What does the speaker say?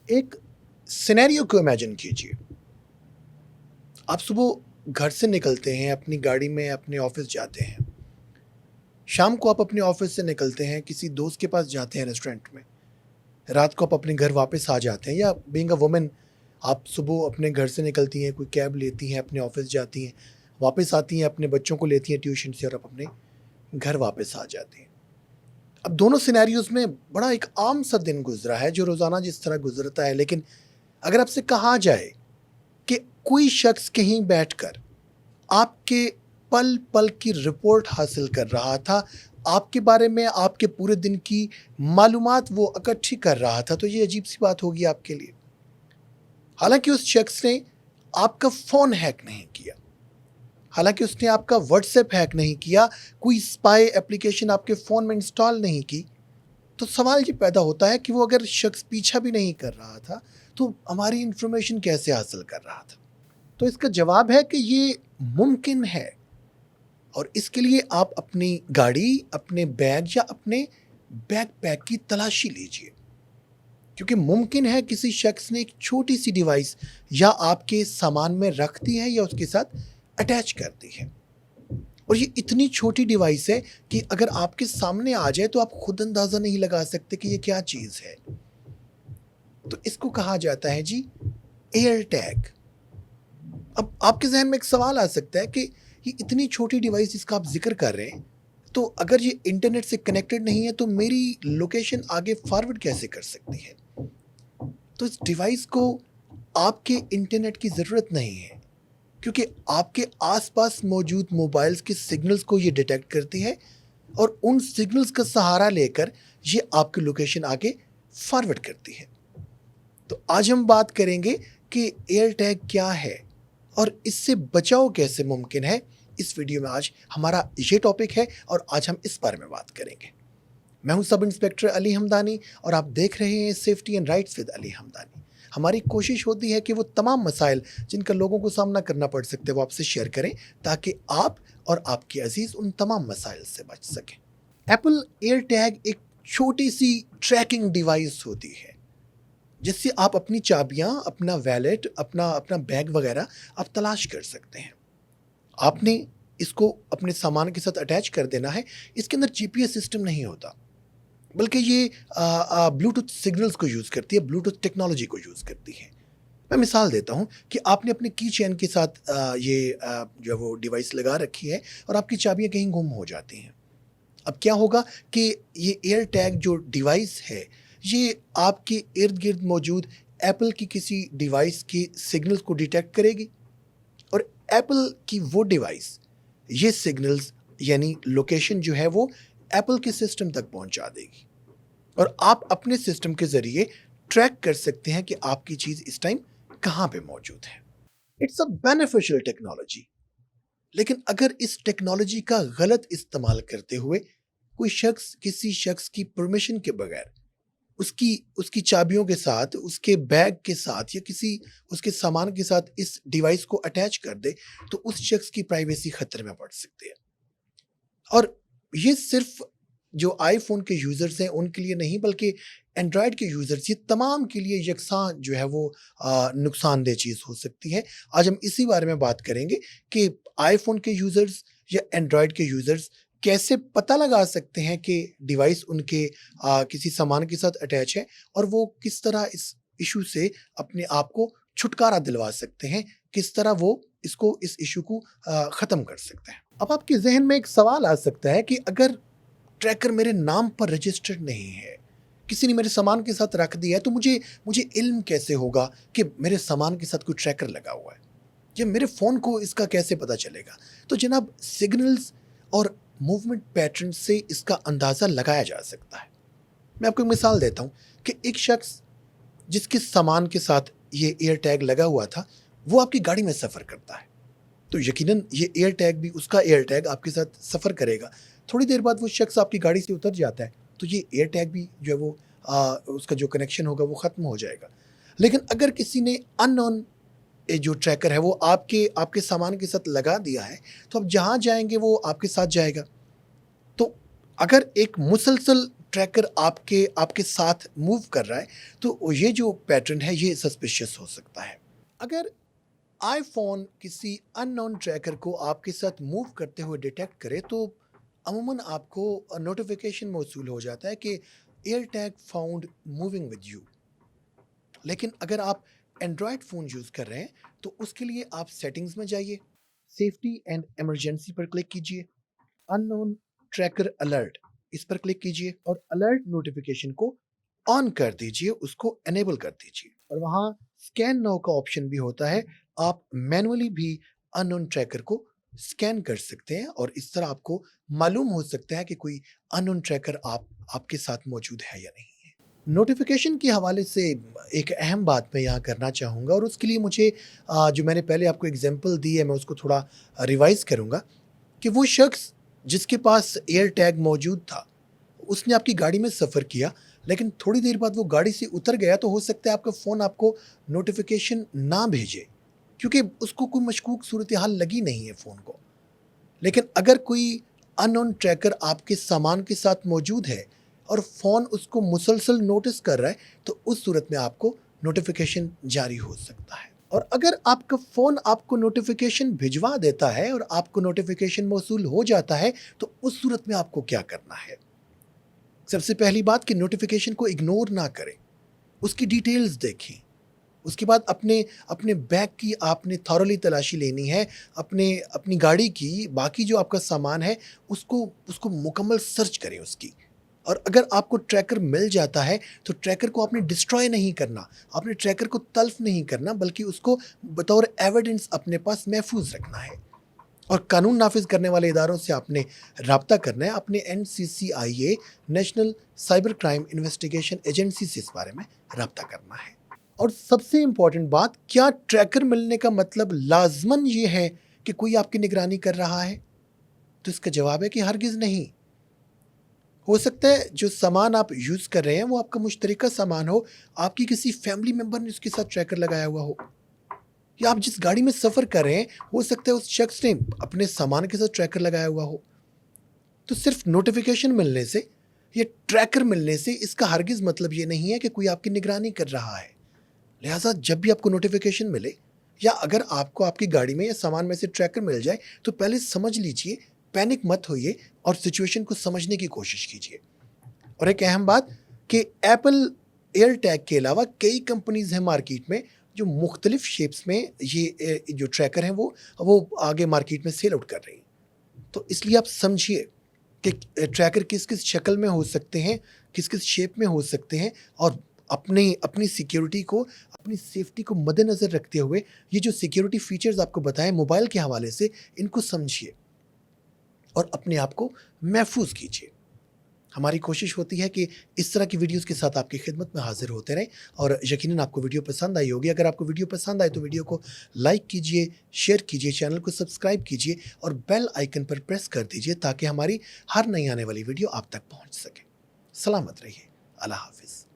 एक सिनेरियो को इमेजिन कीजिए। आप सुबह घर से निकलते हैं, अपनी गाड़ी में अपने ऑफिस जाते हैं। शाम को आप अपने ऑफिस से निकलते हैं, किसी दोस्त के पास जाते हैं रेस्टोरेंट में। रात को आप अपने घर वापस आ जाते हैं, या बीइंग अ वुमन आप सुबह अपने घर से निकलती हैं, कोई कैब लेती हैं, अपने ऑफिस जाती हैं, वापस आती हैं, अपने बच्चों को लेती हैं ट्यूशन से और आप अपने घर वापस आ जाती हैं। अब दोनों सिनेरियोज में बड़ा एक आम सा दिन गुजरा है जो रोज़ाना जिस तरह गुजरता है, लेकिन अगर आपसे कहा जाए कि कोई शख्स कहीं बैठकर आपके पल पल की रिपोर्ट हासिल कर रहा था, आपके बारे में आपके पूरे दिन की मालूमात वो इकट्ठी कर रहा था, तो ये अजीब सी बात होगी आपके लिए। हालांकि उस शख्स ने आपका फ़ोन हैक नहीं किया, हालांकि उसने आपका व्हाट्सएप हैक नहीं किया, कोई स्पाई एप्लीकेशन आपके फ़ोन में इंस्टॉल नहीं की, तो सवाल ये पैदा होता है कि वो अगर शख्स पीछा भी नहीं कर रहा था तो हमारी इंफॉर्मेशन कैसे हासिल कर रहा था। तो इसका जवाब है कि ये मुमकिन है, और इसके लिए आप अपनी गाड़ी, अपने बैग या अपने बैकपैक की तलाशी लीजिए, क्योंकि मुमकिन है किसी शख्स ने एक छोटी सी डिवाइस या आपके सामान में रख दी है या उसके साथ अटैच कर दी है। और ये इतनी छोटी डिवाइस है कि अगर आपके सामने आ जाए तो आप खुद अंदाज़ा नहीं लगा सकते कि ये क्या चीज़ है। तो इसको कहा जाता है जी एयर टैग। अब आपके जहन में एक सवाल आ सकता है कि ये इतनी छोटी डिवाइस जिसका आप जिक्र कर रहे हैं, तो अगर ये इंटरनेट से कनेक्टेड नहीं है तो मेरी लोकेशन आगे फॉरवर्ड कैसे कर सकती है। तो इस डिवाइस को आपके इंटरनेट की ज़रूरत नहीं है, क्योंकि आपके आसपास मौजूद मोबाइल्स के सिग्नल्स को ये डिटेक्ट करती है और उन सिग्नल्स का सहारा लेकर ये आपकी लोकेशन आगे फॉरवर्ड करती है। तो आज हम बात करेंगे कि एयर टैग क्या है और इससे बचाव कैसे मुमकिन है। इस वीडियो में आज हमारा ये टॉपिक है और आज हम इस बारे में बात करेंगे। मैं हूं सब इंस्पेक्टर अली हमदानी और आप देख रहे हैं safety and rights with Ali Hamdani. हमारी कोशिश होती है कि वो तमाम मसाइल जिनका लोगों को सामना करना पड़ सकते हैं वो आपसे शेयर करें, ताकि आप और आपके अजीज उन तमाम मसाइल से बच सकें। एप्पल एयर टैग एक छोटी सी ट्रैकिंग डिवाइस होती है जिससे आप अपनी चाबियां, अपना वैलेट, अपना बैग वगैरह आप तलाश कर सकते हैं। आपने इसको अपने सामान के साथ अटैच कर देना है। इसके अंदर जीपीएस सिस्टम नहीं होता, बल्कि ये ब्लूटूथ सिग्नल्स को यूज़ करती है, ब्लूटूथ टेक्नोलॉजी को यूज़ करती है। मैं मिसाल देता हूँ कि आपने अपने की चेन के साथ जो वो डिवाइस लगा रखी है और आपकी चाबियाँ कहीं गुम हो जाती हैं। अब क्या होगा कि ये एयर टैग जो डिवाइस है ये आपके इर्द गिर्द मौजूद एप्पल की किसी डिवाइस के सिग्नल्स को डिटेक्ट करेगी और एप्पल की वो डिवाइस ये सिग्नल्स यानी लोकेशन जो है वो एप्पल के सिस्टम तक पहुंचा देगी और आप अपने सिस्टम के ज़रिए ट्रैक कर सकते हैं कि आपकी चीज़ इस टाइम कहाँ पे मौजूद है। इट्स अ बेनिफिशियल टेक्नोलॉजी, लेकिन अगर इस टेक्नोलॉजी का गलत इस्तेमाल करते हुए कोई शख्स किसी शख्स की परमिशन के बगैर उसकी उसकी चाबियों के साथ, उसके बैग के साथ या किसी उसके सामान के साथ इस डिवाइस को अटैच कर दे, तो उस शख्स की प्राइवेसी खतरे में पड़ सकती है। और ये सिर्फ जो आईफोन के यूज़र्स हैं उनके लिए नहीं, बल्कि एंड्रॉयड के यूज़र्स, ये तमाम के लिए यकसां जो है वो नुकसानदेह चीज़ हो सकती है। आज हम इसी बारे में बात करेंगे कि आईफोन के यूज़र्स या एंड्रॉयड के यूज़र्स कैसे पता लगा सकते हैं कि डिवाइस उनके किसी सामान के साथ अटैच है और वो किस तरह इस इशू से अपने आप को छुटकारा दिलवा सकते हैं, किस तरह वो इस इशू को ख़त्म कर सकते हैं। अब आपके जहन में एक सवाल आ सकता है कि अगर ट्रैकर मेरे नाम पर रजिस्टर्ड नहीं है, किसी ने मेरे सामान के साथ रख दिया है, तो मुझे इल्म कैसे होगा कि मेरे सामान के साथ कोई ट्रैकर लगा हुआ है, या मेरे फ़ोन को इसका कैसे पता चलेगा। तो जनाब सिग्नल्स और मूवमेंट पैटर्न से इसका अंदाज़ा लगाया जा सकता है। मैं आपको एक मिसाल देता हूँ कि एक शख्स जिसके सामान के साथ ये एयर टैग लगा हुआ था वो आपकी गाड़ी में सफ़र करता है, तो यकीनन ये एयर टैग भी, उसका एयर टैग आपके साथ सफ़र करेगा। थोड़ी देर बाद वो शख्स आपकी गाड़ी से उतर जाता है तो ये एयर टैग भी जो है वो उसका जो कनेक्शन होगा वो ख़त्म हो जाएगा। लेकिन अगर किसी ने अननोन जो ट्रैकर है वो आपके सामान के साथ लगा दिया है, तो आप जहाँ जाएंगे वो आपके साथ जाएगा। तो अगर एक मुसलसल ट्रैकर आपके साथ मूव कर रहा है, तो ये जो पैटर्न है ये सस्पिशियस हो सकता है। अगर आईफ़ोन किसी अननोन ट्रैकर को आपके साथ मूव करते हुए डिटेक्ट करे तो अमूमन आपको नोटिफ़िकेशन मौसूल हो जाता है कि air tag found moving with you. लेकिन अगर आप एंड्रॉयड फ़ोन यूज़ कर रहे हैं तो उसके लिए आप सेटिंग्स में जाइए, सेफ्टी एंड इमरजेंसी पर क्लिक कीजिए, अननोन ट्रैकर अलर्ट इस पर क्लिक कीजिए और अलर्ट नोटिफिकेशन को ऑन कर दीजिए, उसको एनेबल कर दीजिए। और वहाँ स्कैन नाउ का ऑप्शन भी होता है, आप मैनुअली भी अननोन ट्रैकर को स्कैन कर सकते हैं और इस तरह आपको मालूम हो सकता है कि कोई अननोन ट्रैकर आपके साथ मौजूद है या नहीं है। नोटिफिकेशन के हवाले से एक अहम बात मैं यहाँ करना चाहूँगा और उसके लिए मुझे जो मैंने पहले आपको एग्जांपल दी है मैं उसको थोड़ा रिवाइज़ करूँगा कि वो शख्स जिसके पास एयर टैग मौजूद था, उसने आपकी गाड़ी में सफ़र किया, लेकिन थोड़ी देर बाद वो गाड़ी से उतर गया, तो हो सकता है आपका फ़ोन आपको नोटिफ़िकेशन ना भेजे, क्योंकि उसको कोई मशकूक सूरत-ए-हाल लगी नहीं है फ़ोन को। लेकिन अगर कोई अननोन ट्रैकर आपके सामान के साथ मौजूद है और फ़ोन उसको मुसलसल नोटिस कर रहा है, तो उस सूरत में आपको नोटिफ़िकेशन जारी हो सकता है। और अगर आपका फ़ोन आपको नोटिफ़िकेशन भिजवा देता है और आपको नोटिफ़िकेशन मौसूल हो जाता है, तो उस सूरत में आपको क्या करना है? सबसे पहली बात कि नोटिफ़िकेशन को इग्नोर ना करें, उसकी डिटेल्स देखें। उसके बाद अपने बैग की आपने थॉरोली तलाशी लेनी है, अपनी गाड़ी की बाकी जो आपका सामान है, उसको मुकम्मल सर्च करें उसकी। और अगर आपको ट्रैकर मिल जाता है, तो ट्रैकर को आपने डिस्ट्रॉय नहीं करना, आपने ट्रैकर को तल्फ़ नहीं करना, बल्कि उसको बतौर एविडेंस अपने पास महफूज़ रखना है। और कानून नाफ़िज़ करने वाले इदारों से आपने राब्ता करना है, अपने NCCIA national cyber crime investigation agency से इस बारे में राब्ता करना है। और सबसे इम्पॉर्टेंट बात, क्या ट्रैकर मिलने का मतलब लाज़िमन ये है कि कोई आपकी निगरानी कर रहा है? तो इसका जवाब है कि हरगिज़ नहीं। हो सकता है जो सामान आप यूज़ कर रहे हैं वो आपका मुश्तरका सामान हो, आपकी किसी फैमिली मेंबर ने उसके साथ ट्रैकर लगाया हुआ हो, या आप जिस गाड़ी में सफ़र कर रहे हैं हो सकता है उस शख्स ने अपने सामान के साथ ट्रैकर लगाया हुआ हो। तो सिर्फ नोटिफिकेशन मिलने से या ट्रैकर मिलने से इसका हरगिज़ मतलब ये नहीं है कि कोई आपकी निगरानी कर रहा है। लिहाजा जब भी आपको नोटिफिकेशन मिले या अगर आपको आपकी गाड़ी में या सामान में से ट्रैकर मिल जाए, तो पहले समझ लीजिए, पैनिक मत होइए और सिचुएशन को समझने की कोशिश कीजिए। और एक अहम बात कि एप्पल एयर टैग के अलावा कई कंपनीज़ हैं मार्केट में जो मुख्तलिफ शेप्स में ये जो ट्रैकर हैं वो आगे मार्केट में सेल आउट कर रही हैं। तो इसलिए आप समझिए कि ट्रैकर किस-किस शक्ल में हो सकते हैं, किस-किस शेप में हो सकते हैं और अपनी सिक्योरिटी को, अपनी सेफ्टी को मद्देनज़र रखते हुए ये जो सिक्योरिटी फीचर्स आपको बताएँ मोबाइल के हवाले से, इनको समझिए और अपने आप को महफूज़ कीजिए। हमारी कोशिश होती है कि इस तरह की वीडियोज़ के साथ आपकी खिदमत में हाज़िर होते रहें और यकीनन आपको वीडियो पसंद आई होगी। अगर आपको वीडियो पसंद आए तो वीडियो को लाइक कीजिए, शेयर कीजिए, चैनल को सब्सक्राइब कीजिए और बेल आइकन पर प्रेस कर दीजिए ताकि हमारी हर नई आने वाली वीडियो आप तक पहुँच सके। सलामत रहिए। अल्लाह हाफ़िज़।